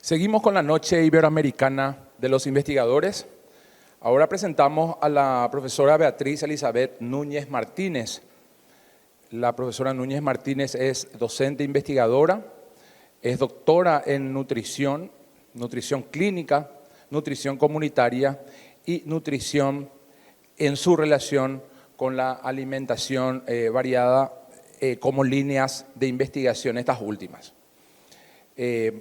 Seguimos con la Noche Iberoamericana de los Investigadores. Ahora presentamos a la profesora Beatriz Elizabeth Núñez Martínez. La profesora Núñez Martínez es docente investigadora, es doctora en nutrición, nutrición clínica, nutrición comunitaria y nutrición en su relación con la alimentación variada como líneas de investigación, estas últimas.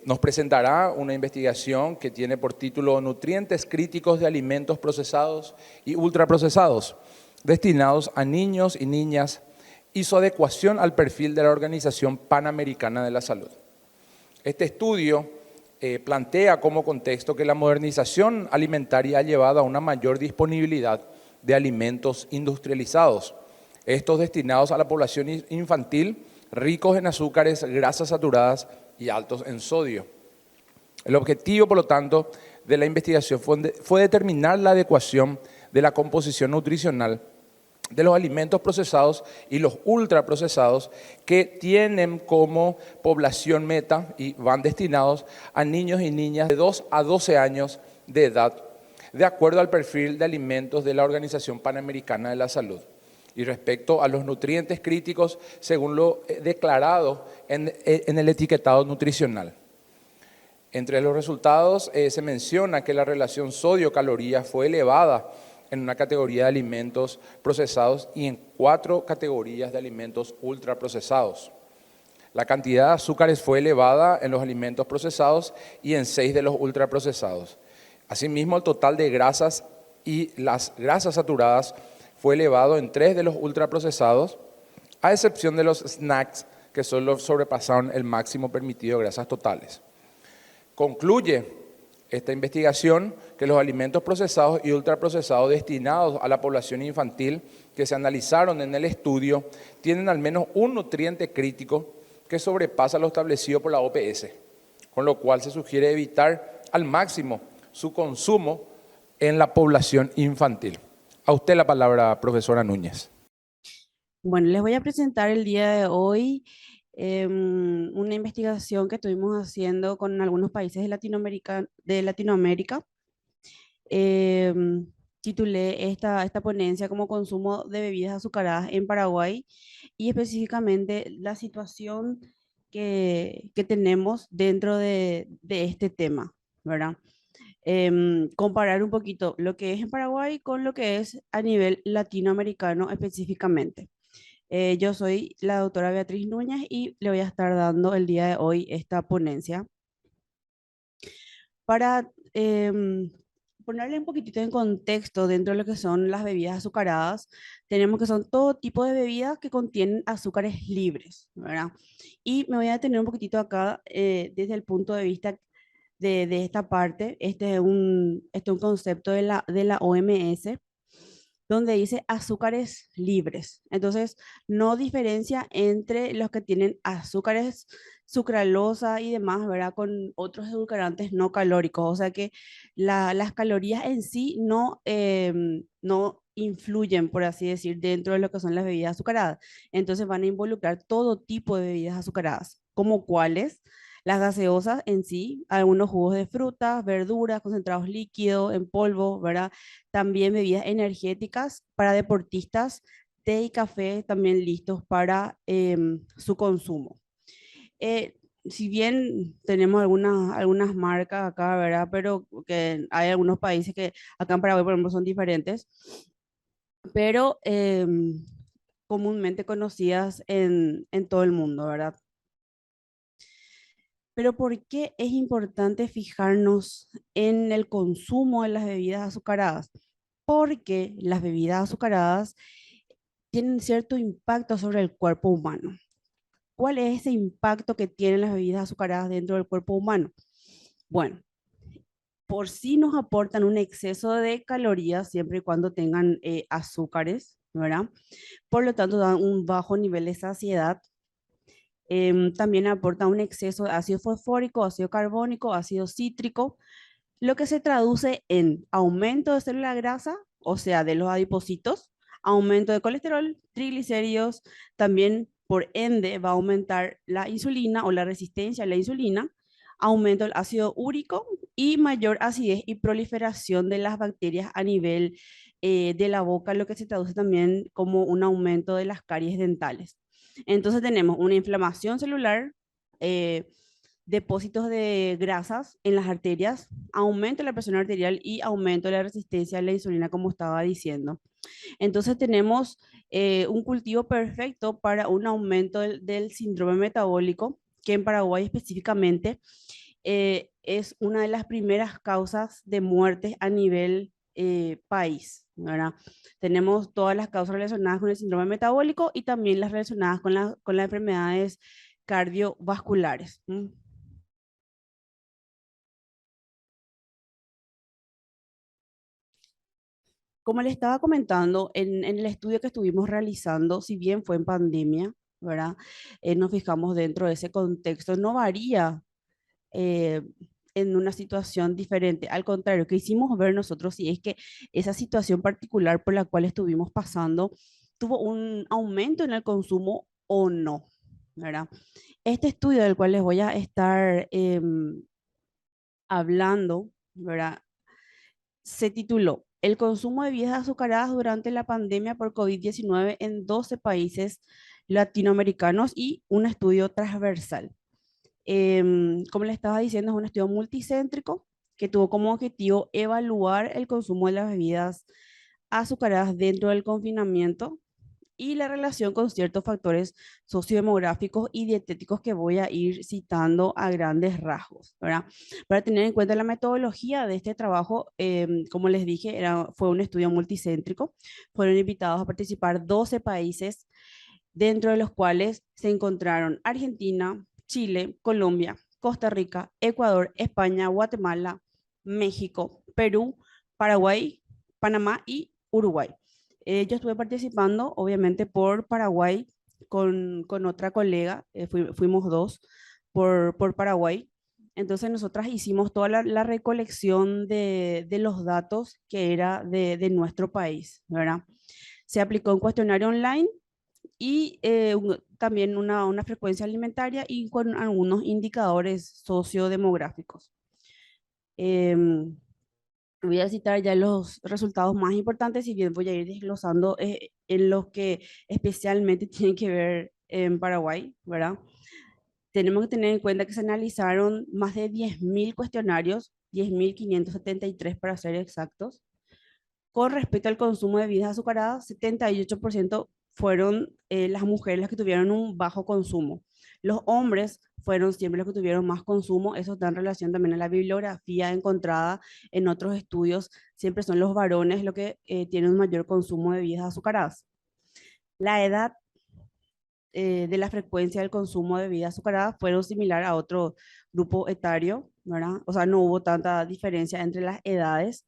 Nos presentará una investigación que tiene por título Nutrientes críticos de alimentos procesados y ultraprocesados, destinados a niños y niñas y su adecuación al perfil de la Organización Panamericana de la Salud. Este estudio plantea como contexto que la modernización alimentaria ha llevado a una mayor disponibilidad de alimentos industrializados, estos destinados a la población infantil, ricos en azúcares, grasas saturadas y altos en sodio. El objetivo, por lo tanto, de la investigación fue determinar la adecuación de la composición nutricional de los alimentos procesados y los ultraprocesados que tienen como población meta y van destinados a niños y niñas de 2 a 12 años de edad, de acuerdo al perfil de alimentos de la Organización Panamericana de la Salud y respecto a los nutrientes críticos según lo declarado en el etiquetado nutricional. Entre los resultados se menciona que la relación sodio-calorías fue elevada en una categoría de alimentos procesados y en 4 categorías de alimentos ultraprocesados. La cantidad de azúcares fue elevada en los alimentos procesados y en 6 de los ultraprocesados. Asimismo, el total de grasas y las grasas saturadas fue elevado en 3 de los ultraprocesados, a excepción de los snacks, que solo sobrepasaron el máximo permitido de grasas totales. Concluye esta investigación que los alimentos procesados y ultraprocesados destinados a la población infantil que se analizaron en el estudio tienen al menos un nutriente crítico que sobrepasa lo establecido por la OPS, con lo cual se sugiere evitar al máximo su consumo en la población infantil. A usted la palabra, profesora Núñez. Bueno, les voy a presentar el día de hoy una investigación que estuvimos haciendo con algunos países de Latinoamérica. Em, Titulé esta ponencia como consumo de bebidas azucaradas en Paraguay y específicamente la situación que tenemos dentro de este tema, ¿verdad? Comparar un poquito lo que es en Paraguay con lo que es a nivel latinoamericano específicamente. Yo soy la doctora Beatriz Núñez y le voy a estar dando el día de hoy esta ponencia. Para ponerle un poquitito en contexto dentro de lo que son las bebidas azucaradas, tenemos que son todo tipo de bebidas que contienen azúcares libres, ¿verdad? Y me voy a detener un poquitito acá desde el punto de vista de esta parte. Este es un concepto de la OMS donde dice azúcares libres. Entonces, no diferencia entre los que tienen azúcares, sucralosa y demás, ¿verdad? Con otros edulcorantes no calóricos. O sea que las calorías en sí no influyen, por así decir, dentro de lo que son las bebidas azucaradas. Entonces van a involucrar todo tipo de bebidas azucaradas, como cuáles. Las gaseosas en sí, algunos jugos de frutas, verduras, concentrados líquidos, en polvo, ¿verdad? También bebidas energéticas para deportistas, té y café también listos para su consumo. Si bien tenemos algunas marcas acá, ¿verdad? Pero que hay algunos países que acá en Paraguay, por ejemplo, son diferentes, pero comúnmente conocidas en todo el mundo, ¿verdad? Pero ¿por qué es importante fijarnos en el consumo de las bebidas azucaradas? Porque las bebidas azucaradas tienen cierto impacto sobre el cuerpo humano. ¿Cuál es ese impacto que tienen las bebidas azucaradas dentro del cuerpo humano? Bueno, por sí nos aportan un exceso de calorías siempre y cuando tengan azúcares, ¿verdad? Por lo tanto, dan un bajo nivel de saciedad. También aporta un exceso de ácido fosfórico, ácido carbónico, ácido cítrico, lo que se traduce en aumento de célula grasa, o sea, de los adipocitos, aumento de colesterol, triglicéridos, también por ende va a aumentar la insulina o la resistencia a la insulina, aumento del ácido úrico y mayor acidez y proliferación de las bacterias a nivel de la boca, lo que se traduce también como un aumento de las caries dentales. Entonces tenemos una inflamación celular, eh, depósitos de grasas en las arterias, aumento de la presión arterial y aumento de la resistencia a la insulina, como estaba diciendo. Entonces tenemos un cultivo perfecto para un aumento del síndrome metabólico, que en Paraguay específicamente es una de las primeras causas de muerte a nivel país, ¿verdad? Tenemos todas las causas relacionadas con el síndrome metabólico y también las relacionadas con las enfermedades cardiovasculares. Como le estaba comentando, en el estudio que estuvimos realizando, si bien fue en pandemia, ¿verdad? Nos fijamos dentro de ese contexto, no varía eh, en una situación diferente. Al contrario, que hicimos ver nosotros si es que esa situación particular por la cual estuvimos pasando tuvo un aumento en el consumo o no, ¿verdad? Este estudio del cual les voy a estar hablando, ¿verdad? Se tituló El consumo de bebidas azucaradas durante la pandemia por COVID-19 en 12 países latinoamericanos y un estudio transversal. Como le estaba diciendo, es un estudio multicéntrico que tuvo como objetivo evaluar el consumo de las bebidas azucaradas dentro del confinamiento y la relación con ciertos factores sociodemográficos y dietéticos que voy a ir citando a grandes rasgos, ¿verdad? Para tener en cuenta la metodología de este trabajo, como les dije, fue un estudio multicéntrico. Fueron invitados a participar 12 países, dentro de los cuales se encontraron Argentina, Chile, Colombia, Costa Rica, Ecuador, España, Guatemala, México, Perú, Paraguay, Panamá y Uruguay. Yo estuve participando, obviamente, por Paraguay con otra colega, fuimos dos por Paraguay. Entonces nosotras hicimos toda la recolección de los datos que era de nuestro país, ¿verdad? Se aplicó un cuestionario online y también una frecuencia alimentaria y con algunos indicadores sociodemográficos. Em, Voy a citar ya los resultados más importantes, y bien voy a ir desglosando en los que especialmente tienen que ver en Paraguay, ¿verdad? Tenemos que tener en cuenta que se analizaron más de 10.000 cuestionarios, 10.573 para ser exactos. Con respecto al consumo de bebidas azucaradas, 78% fueron las mujeres las que tuvieron un bajo consumo. Los hombres fueron siempre los que tuvieron más consumo. Eso está en relación también a la bibliografía encontrada en otros estudios. Siempre son los varones los que tienen un mayor consumo de bebidas azucaradas. La edad de la frecuencia del consumo de bebidas azucaradas fueron similar a otro grupo etario, ¿verdad? O sea, no hubo tanta diferencia entre las edades.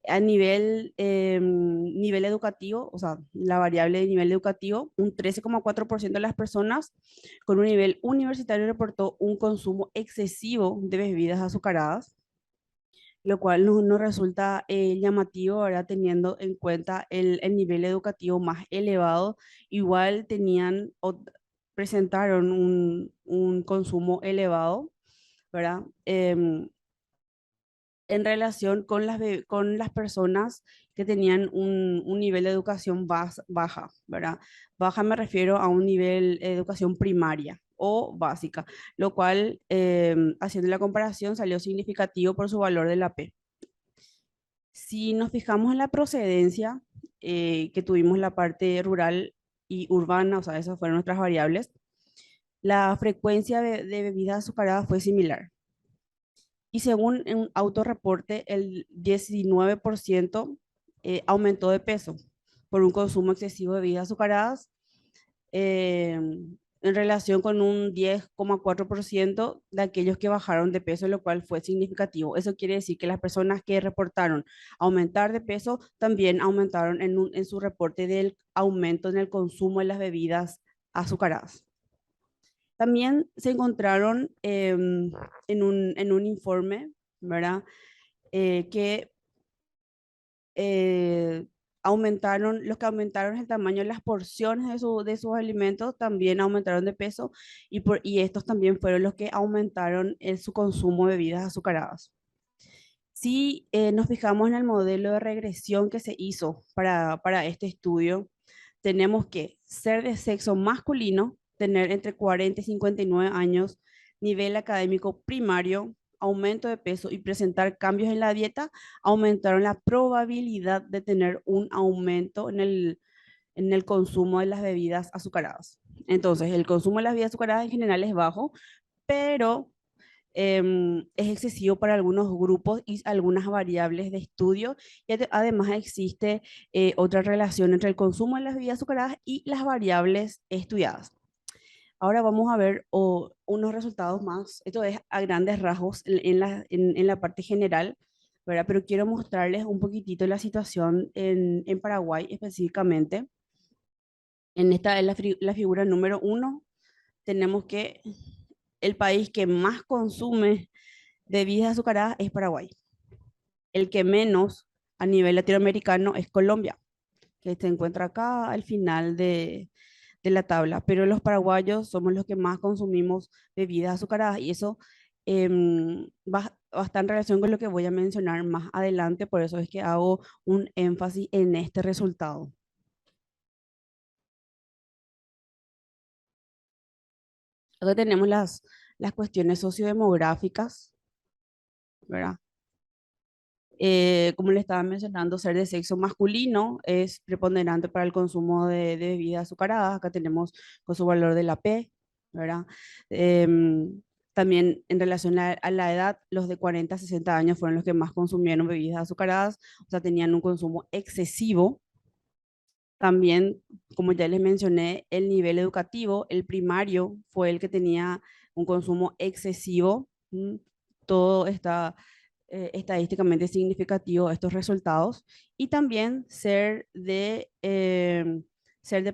A nivel educativo, o sea, la variable de nivel educativo, un 13,4% de las personas con un nivel universitario reportó un consumo excesivo de bebidas azucaradas, lo cual nos resulta llamativo, ahora teniendo en cuenta el nivel educativo más elevado, igual tenían o presentaron un consumo elevado, ¿verdad? En relación con las personas que tenían un nivel de educación baja, ¿verdad? Baja me refiero a un nivel de educación primaria o básica, lo cual, haciendo la comparación, salió significativo por su valor de la P. Si nos fijamos en la procedencia, que tuvimos la parte rural y urbana, o sea, esas fueron nuestras variables, la frecuencia de bebidas azucaradas fue similar. Y según un autorreporte, el 19% aumentó de peso por un consumo excesivo de bebidas azucaradas, eh, en relación con un 10,4% de aquellos que bajaron de peso, lo cual fue significativo. Eso quiere decir que las personas que reportaron aumentar de peso también aumentaron en su reporte del aumento en el consumo de las bebidas azucaradas. También se encontraron en un informe, ¿verdad? Que aumentaron, los que aumentaron el tamaño de las porciones de sus alimentos también aumentaron de peso y estos también fueron los que aumentaron su consumo de bebidas azucaradas. Si nos fijamos en el modelo de regresión que se hizo para este estudio, tenemos que ser de sexo masculino, tener entre 40 y 59 años, nivel académico primario, aumento de peso y presentar cambios en la dieta, aumentaron la probabilidad de tener un aumento en el consumo de las bebidas azucaradas. Entonces, el consumo de las bebidas azucaradas en general es bajo, pero es excesivo para algunos grupos y algunas variables de estudio. Y además existe otra relación entre el consumo de las bebidas azucaradas y las variables estudiadas. Ahora vamos a ver unos resultados más. Esto es a grandes rasgos en la parte general, ¿verdad? Pero quiero mostrarles un poquitito la situación en Paraguay específicamente. En esta es la figura número 1. Tenemos que el país que más consume bebidas azucaradas es Paraguay. El que menos a nivel latinoamericano es Colombia, que se encuentra acá al final de la tabla. Pero los paraguayos somos los que más consumimos bebidas azucaradas y eso va a estar en relación con lo que voy a mencionar más adelante, por eso es que hago un énfasis en este resultado. Acá tenemos las cuestiones sociodemográficas, ¿verdad? Como le estaba mencionando, ser de sexo masculino es preponderante para el consumo de bebidas azucaradas. Acá tenemos con su valor de la P, ¿verdad? También en relación a la edad, los de 40 a 60 años fueron los que más consumieron bebidas azucaradas, o sea, tenían un consumo excesivo. También, como ya les mencioné, el nivel educativo, el primario, fue el que tenía un consumo excesivo. Todo está estadísticamente significativo estos resultados. Y también ser de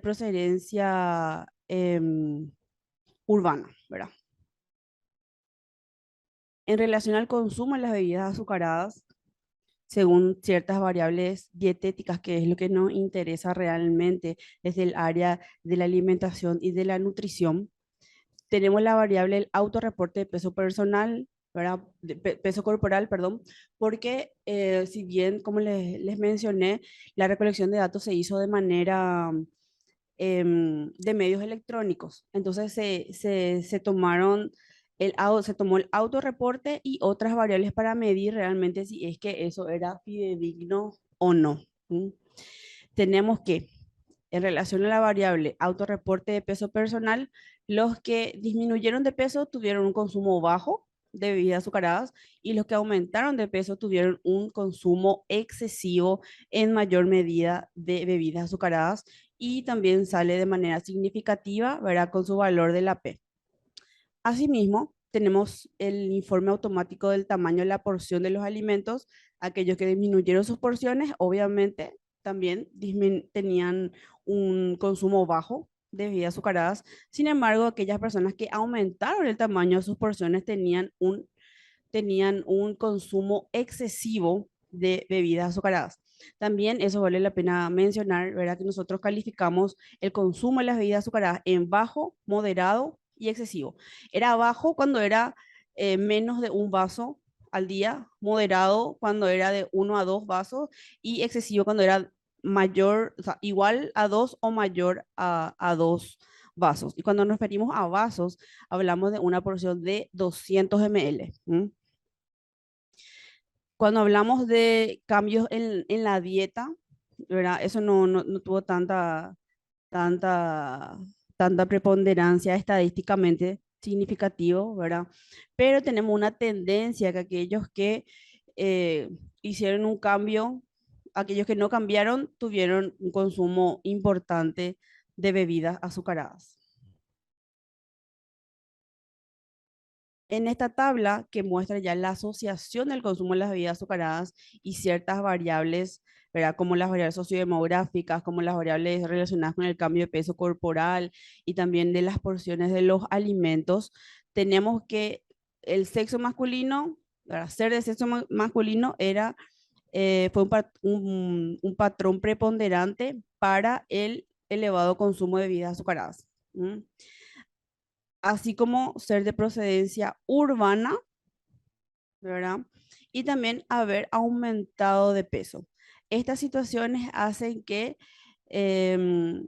procedencia urbana, ¿verdad? En relación al consumo de las bebidas azucaradas, según ciertas variables dietéticas, que es lo que nos interesa realmente desde el área de la alimentación y de la nutrición, tenemos la variable del autorreporte de peso personal, ¿verdad? Peso corporal, perdón, porque si bien, como les mencioné, la recolección de datos se hizo de manera de medios electrónicos. Entonces se tomaron se tomó el autorreporte y otras variables para medir realmente si es que eso era fidedigno o no. ¿Mm? Tenemos que, en relación a la variable autorreporte de peso personal, los que disminuyeron de peso tuvieron un consumo bajo de bebidas azucaradas y los que aumentaron de peso tuvieron un consumo excesivo en mayor medida de bebidas azucaradas y también sale de manera significativa, ¿verdad? Con su valor de la P. Asimismo, tenemos el informe automático del tamaño de la porción de los alimentos. Aquellos que disminuyeron sus porciones, obviamente, también tenían un consumo bajo de bebidas azucaradas. Sin embargo, aquellas personas que aumentaron el tamaño de sus porciones tenían un consumo excesivo de bebidas azucaradas. También eso vale la pena mencionar, ¿verdad? Que nosotros calificamos el consumo de las bebidas azucaradas en bajo, moderado y excesivo. Era bajo cuando era menos de un vaso al día, moderado cuando era de 1 a 2 vasos y excesivo cuando era mayor, o sea, igual a 2 o mayor a 2 vasos. Y cuando nos referimos a vasos, hablamos de una porción de 200 ml. Cuando hablamos de cambios en la dieta, ¿verdad? Eso no tuvo tanta, tanta preponderancia estadísticamente significativo, ¿verdad? Pero tenemos una tendencia que aquellos que eh, hicieron un cambio, aquellos que no cambiaron, tuvieron un consumo importante de bebidas azucaradas. En esta tabla que muestra ya la asociación del consumo de las bebidas azucaradas y ciertas variables, ¿verdad? Como las variables sociodemográficas, como las variables relacionadas con el cambio de peso corporal y también de las porciones de los alimentos, tenemos que el sexo masculino, para ser de sexo masculino, era fue un patrón preponderante para el elevado consumo de bebidas azucaradas. Así como ser de procedencia urbana, ¿verdad? Y también haber aumentado de peso. Estas situaciones hacen que em,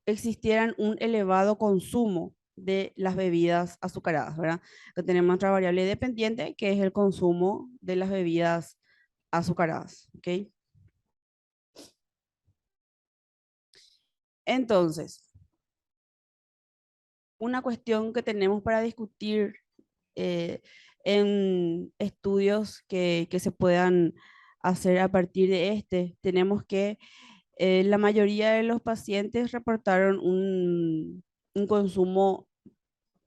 existieran un elevado consumo de las bebidas azucaradas, ¿verdad? Que tenemos otra variable dependiente, que es el consumo de las bebidas azucaradas, ¿ok? Entonces, una cuestión que tenemos para discutir eh, en estudios que se puedan hacer a partir de tenemos que la mayoría de los pacientes reportaron un consumo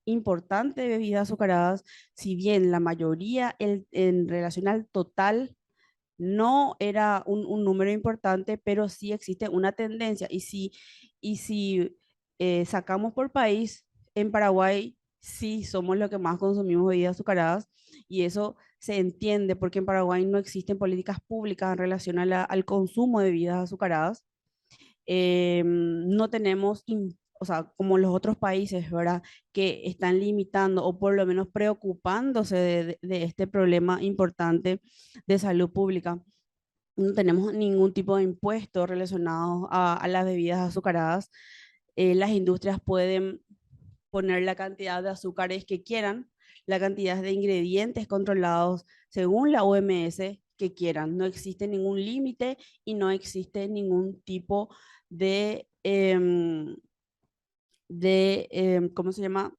importante de bebidas azucaradas, si bien la mayoría en relación al total no era un número importante, pero sí existe una tendencia. Y si sacamos por país, en Paraguay sí somos los que más consumimos bebidas azucaradas y eso se entiende porque en Paraguay no existen políticas públicas en relación a al consumo de bebidas azucaradas. No tenemos, o sea, como los otros países, ¿verdad? Que están limitando o por lo menos preocupándose de este problema importante de salud pública. No tenemos ningún tipo de impuesto relacionado a las bebidas azucaradas. Las industrias pueden poner la cantidad de azúcares que quieran, la cantidad de ingredientes controlados según la OMS que quieran. No existe ningún límite y no existe ningún tipo de ¿cómo se llama?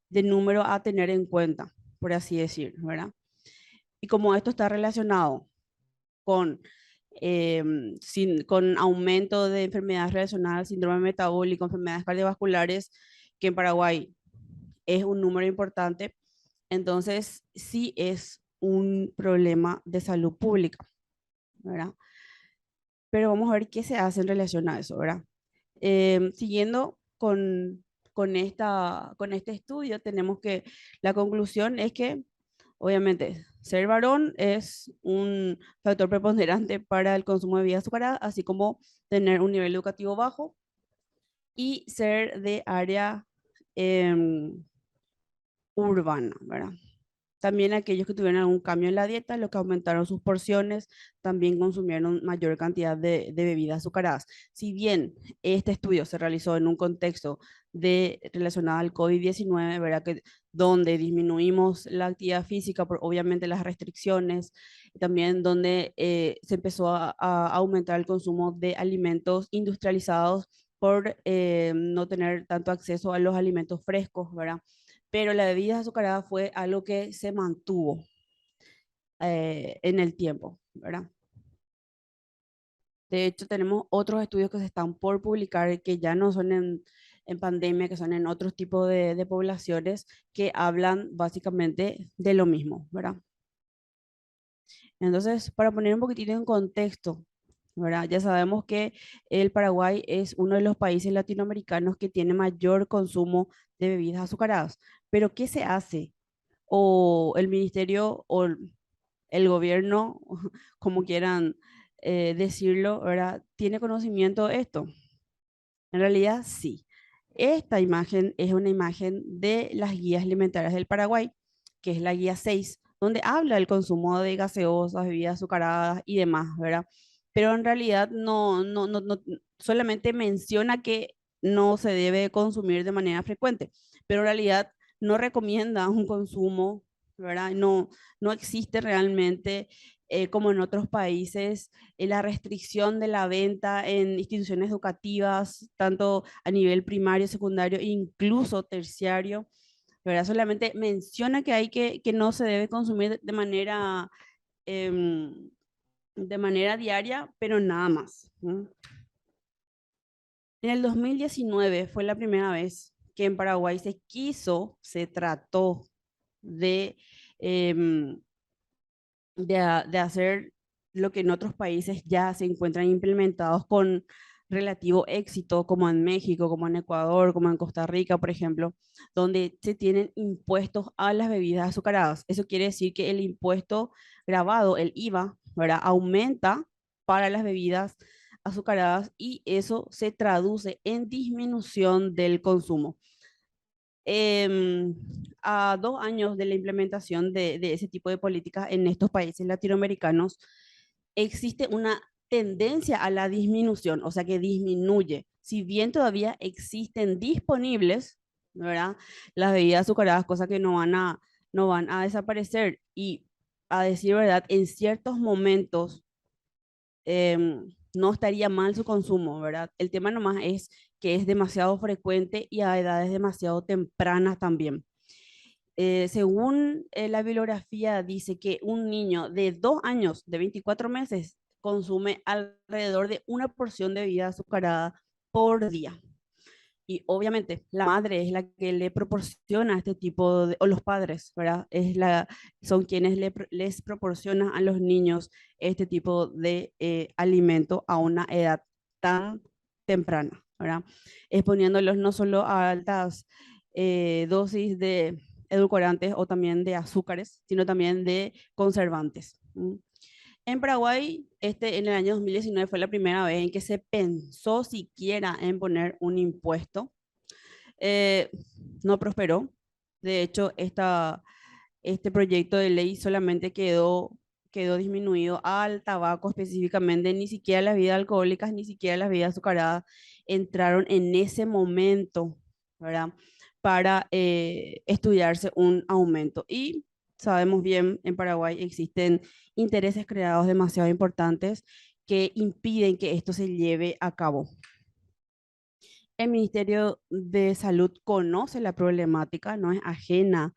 De número a tener en cuenta, por así decir, ¿verdad? Y como esto está relacionado con, con aumento de enfermedades relacionadas al síndrome metabólico, enfermedades cardiovasculares, que en Paraguay es un número importante, entonces sí es un problema de salud pública, ¿verdad? Pero vamos a ver qué se hace en relación a eso, ¿verdad? Siguiendo con este estudio, tenemos que la conclusión es que, obviamente, ser varón es un factor preponderante para el consumo de bebidas azucaradas, así como tener un nivel educativo bajo y ser de área em, urbana, ¿verdad? También aquellos que tuvieron algún cambio en la dieta, los que aumentaron sus porciones, también consumieron mayor cantidad de bebidas azucaradas. Si bien este estudio se realizó en un contexto relacionado al COVID-19, ¿verdad? Donde disminuimos la actividad física por obviamente las restricciones, también donde se empezó a aumentar el consumo de alimentos industrializados por no tener tanto acceso a los alimentos frescos, ¿verdad? Pero la bebida azucarada fue algo que se mantuvo en el tiempo, ¿verdad? De hecho, tenemos otros estudios que se están por publicar que ya no son en pandemia, que son en otros tipos de poblaciones que hablan básicamente de lo mismo, ¿verdad? Entonces, para poner un poquitito en contexto, ¿verdad? Ya sabemos que el Paraguay es uno de los países latinoamericanos que tiene mayor consumo de bebidas azucaradas. Pero, ¿qué se hace? O el ministerio o el gobierno, como quieran decirlo, ¿verdad? ¿Tiene conocimiento de esto? En realidad, sí. Esta imagen es una imagen de las guías alimentarias del Paraguay, que es la guía 6, donde habla del consumo de gaseosas, bebidas azucaradas y demás, ¿verdad? Pero en realidad no solamente menciona que no se debe consumir de manera frecuente, pero en realidad no recomienda un consumo, ¿verdad? No existe realmente, como en otros países, la restricción de la venta en instituciones educativas, tanto a nivel primario, secundario e incluso terciario, ¿verdad? Solamente menciona que que no se debe consumir em, de manera diaria, pero nada más, ¿no? En el 2019 fue la primera vez que en Paraguay se trató de, em, de hacer lo que en otros países ya se encuentran implementados con relativo éxito, como en México, como en Ecuador, como en Costa Rica, por ejemplo, donde se tienen impuestos a las bebidas azucaradas. Eso quiere decir que el impuesto grabado, el IVA, ¿verdad? Aumenta para las bebidas azucaradas y eso se traduce en disminución del consumo. Em, a 2 años de la implementación de ese tipo de políticas en estos países latinoamericanos, existe una tendencia a la disminución, o sea que disminuye. Si bien todavía existen disponibles, ¿verdad? Las bebidas azucaradas, cosas que no van a desaparecer. Y a decir verdad, en ciertos momentos no estaría mal su consumo, ¿verdad? El tema nomás es que es demasiado frecuente y a edades demasiado tempranas también. Según la bibliografía, dice que un niño de 2 años, de 24 meses, consume alrededor de una porción de bebida azucarada por día. Y obviamente la madre es la que le proporciona este tipo de, o los padres, ¿verdad? Son quienes les proporcionan a los niños este tipo de alimento a una edad tan temprana, ¿verdad? Exponiéndolos no solo a altas dosis de edulcorantes o también de azúcares, sino también de conservantes. En Paraguay, en el año 2019 fue la primera vez en que se pensó siquiera en poner un impuesto. Eh, no prosperó. De hecho, este proyecto de ley solamente quedó disminuido al tabaco específicamente, ni siquiera las bebidas alcohólicas, ni siquiera las bebidas azucaradas entraron en ese momento, ¿verdad? Para estudiarse un aumento. Y sabemos bien, en Paraguay existen intereses creados demasiado importantes que impiden que esto se lleve a cabo. El Ministerio de Salud conoce la problemática, no es ajena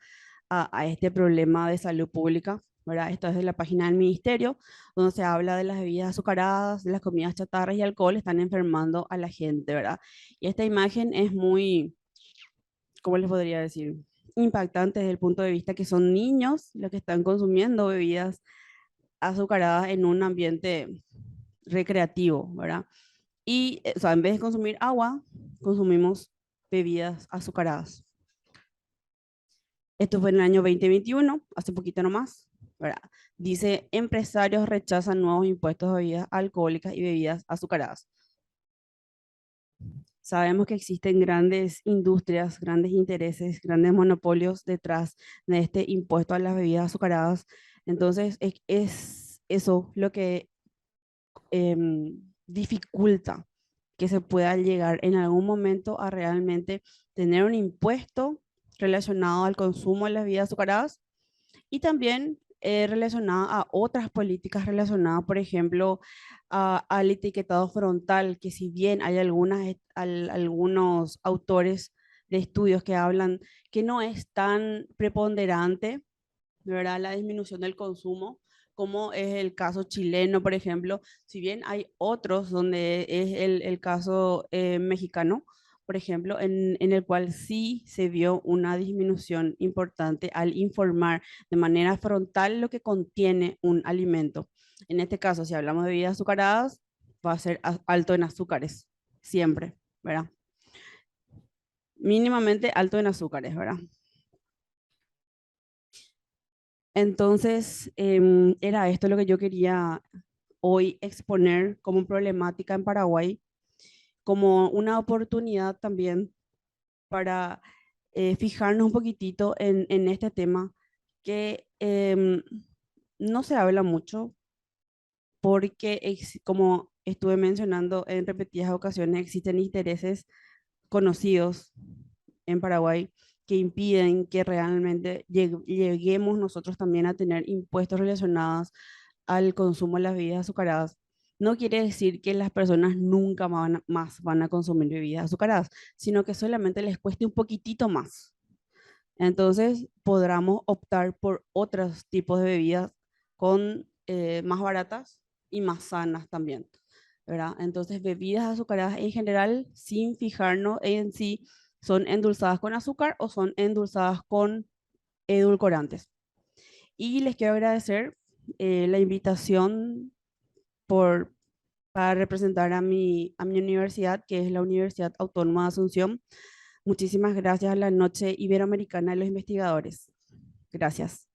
a este problema de salud pública, ¿verdad? Esto es de la página del ministerio, donde se habla de las bebidas azucaradas, de las comidas chatarras y alcohol, están enfermando a la gente, ¿verdad? Y esta imagen es muy, ¿cómo les podría decir? Impactante desde el punto de vista que son niños los que están consumiendo bebidas azucaradas en un ambiente recreativo, ¿verdad? Y, o sea, en vez de consumir agua, consumimos bebidas azucaradas. Esto fue en el año 2021, hace poquito nomás, ¿verdad? Dice, empresarios rechazan nuevos impuestos a bebidas alcohólicas y bebidas azucaradas. Sabemos que existen grandes industrias, grandes intereses, grandes monopolios detrás de este impuesto a las bebidas azucaradas. Entonces, es eso lo que dificulta que se pueda llegar en algún momento a realmente tener un impuesto relacionado al consumo de las bebidas azucaradas y también relacionada a otras políticas relacionadas, por ejemplo, al etiquetado frontal, que si bien hay algunos autores de estudios que hablan que no es tan preponderante, ¿verdad? La disminución del consumo, como es el caso chileno, por ejemplo, si bien hay otros donde es el caso mexicano, por ejemplo, en el cual sí se vio una disminución importante al informar de manera frontal lo que contiene un alimento. En este caso, si hablamos de bebidas azucaradas, va a ser alto en azúcares, siempre, ¿verdad? Mínimamente alto en azúcares, ¿verdad? Entonces, era esto lo que yo quería hoy exponer como problemática en Paraguay, como una oportunidad también para fijarnos un poquitito en este tema que no se habla mucho porque, como estuve mencionando en repetidas ocasiones, existen intereses conocidos en Paraguay que impiden que realmente lleguemos nosotros también a tener impuestos relacionados al consumo de las bebidas azucaradas. No quiere decir que las personas nunca más van a consumir bebidas azucaradas, sino que solamente les cueste un poquitito más. Entonces podremos optar por otros tipos de bebidas con más baratas y más sanas también, ¿verdad? Entonces bebidas azucaradas en general, sin fijarnos en si son endulzadas con azúcar o son endulzadas con edulcorantes. Y les quiero agradecer la invitación por para representar a mi universidad, que es la Universidad Autónoma de Asunción. Muchísimas gracias a la Noche Iberoamericana de los Investigadores. Gracias.